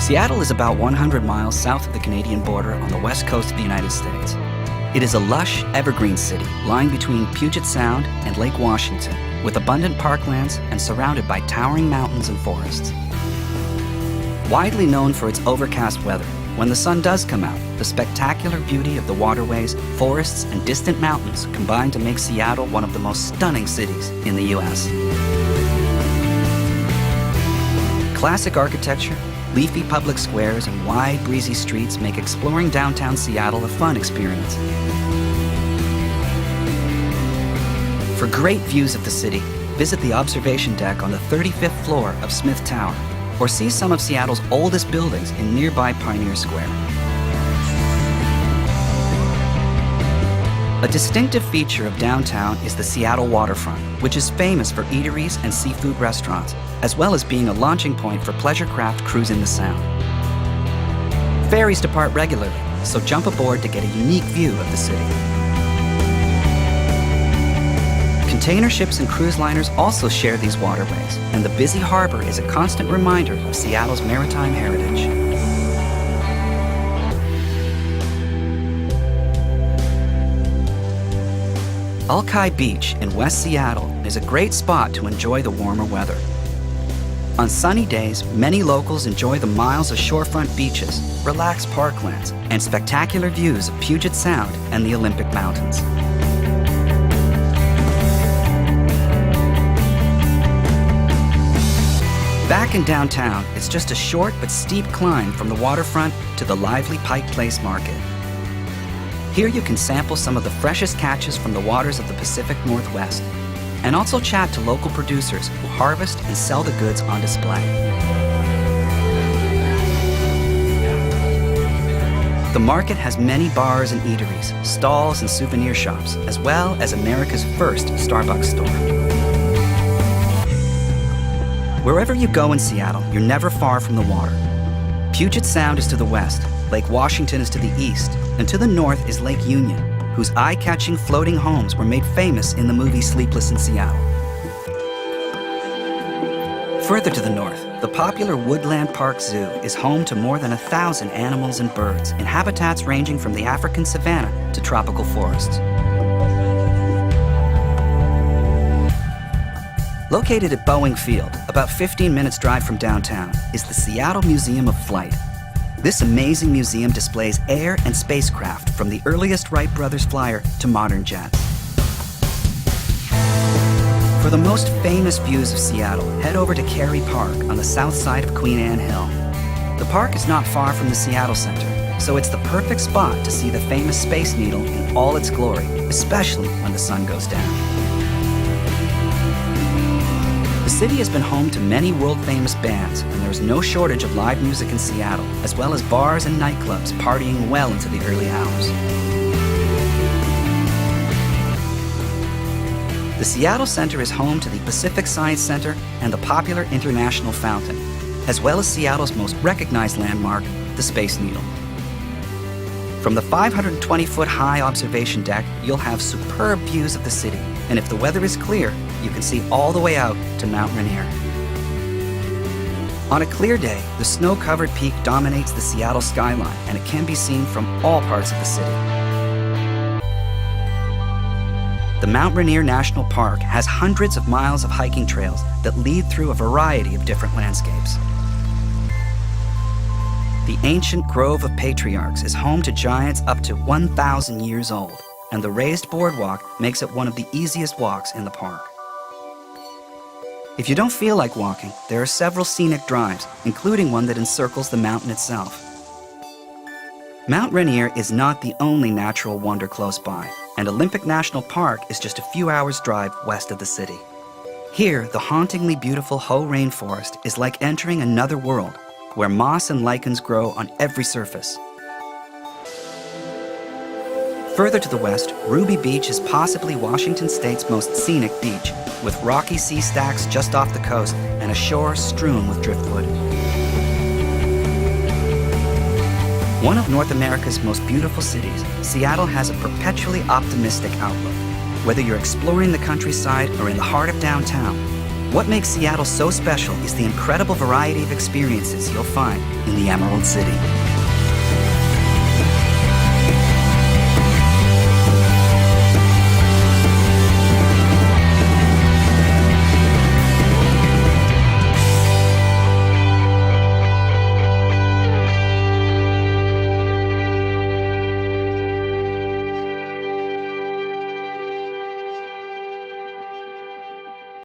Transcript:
Seattle is about 100 miles south of the Canadian border on the west coast of the United States. It is a lush, evergreen city lying between Puget Sound and Lake Washington, with abundant parklands and surrounded by towering mountains and forests. Widely known for its overcast weather, when the sun does come out, the spectacular beauty of the waterways, forests, and distant mountains combine to make Seattle one of the most stunning cities in the U.S. Classic architecture, leafy public squares, and wide, breezy streets make exploring downtown Seattle a fun experience. For great views of the city, visit the observation deck on the 35th floor of Smith Tower, or see some of Seattle's oldest buildings in nearby Pioneer Square. A distinctive feature of downtown is the Seattle waterfront, which is famous for eateries and seafood restaurants, as well as being a launching point for pleasure craft cruising the Sound. Ferries depart regularly, so jump aboard to get a unique view of the city. Container ships and cruise liners also share these waterways, and the busy harbor is a constant reminder of Seattle's maritime heritage. Alki Beach in West Seattle is a great spot to enjoy the warmer weather. On sunny days, many locals enjoy the miles of shorefront beaches, relaxed parklands, and spectacular views of Puget Sound and the Olympic Mountains. Back in downtown, it's just a short but steep climb from the waterfront to the lively Pike Place Market. Here you can sample some of the freshest catches from the waters of the Pacific Northwest, and also chat to local producers who harvest and sell the goods on display. The market has many bars and eateries, stalls and souvenir shops, as well as America's first Starbucks store. Wherever you go in Seattle, you're never far from the water. Puget Sound is to the west, Lake Washington is to the east, and to the north is Lake Union, whose eye-catching floating homes were made famous in the movie Sleepless in Seattle. Further to the north, the popular Woodland Park Zoo is home to more than 1,000 animals and birds in habitats ranging from the African savanna to tropical forests. Located at Boeing Field, about 15 minutes drive from downtown, is the Seattle Museum of Flight. This amazing museum displays air and spacecraft from the earliest Wright brothers flyer to modern jets. For the most famous views of Seattle, head over to Cary Park on the south side of Queen Anne Hill. The park is not far from the Seattle Center, so it's the perfect spot to see the famous Space Needle in all its glory, especially when the sun goes down. The city has been home to many world-famous bands, and there's no shortage of live music in Seattle, as well as bars and nightclubs partying well into the early hours. The Seattle Center is home to the Pacific Science Center and the popular International Fountain, as well as Seattle's most recognized landmark, the Space Needle. From the 520-foot-high observation deck, you'll have superb views of the city, and if the weather is clear, you can see all the way out to Mount Rainier. On a clear day, the snow-covered peak dominates the Seattle skyline, and it can be seen from all parts of the city. The Mount Rainier National Park has hundreds of miles of hiking trails that lead through a variety of different landscapes. The ancient Grove of Patriarchs is home to giants up to 1,000 years old, and the raised boardwalk makes it one of the easiest walks in the park. If you don't feel like walking, there are several scenic drives, including one that encircles the mountain itself. Mount Rainier is not the only natural wonder close by, and Olympic National Park is just a few hours' drive west of the city. Here, the hauntingly beautiful Hoh Rainforest is like entering another world, where moss and lichens grow on every surface. Further to the west, Ruby Beach is possibly Washington State's most scenic beach, with rocky sea stacks just off the coast and a shore strewn with driftwood. One of North America's most beautiful cities, Seattle has a perpetually optimistic outlook. Whether you're exploring the countryside or in the heart of downtown, What makes Seattle so special is the incredible variety of experiences you'll find in the Emerald City.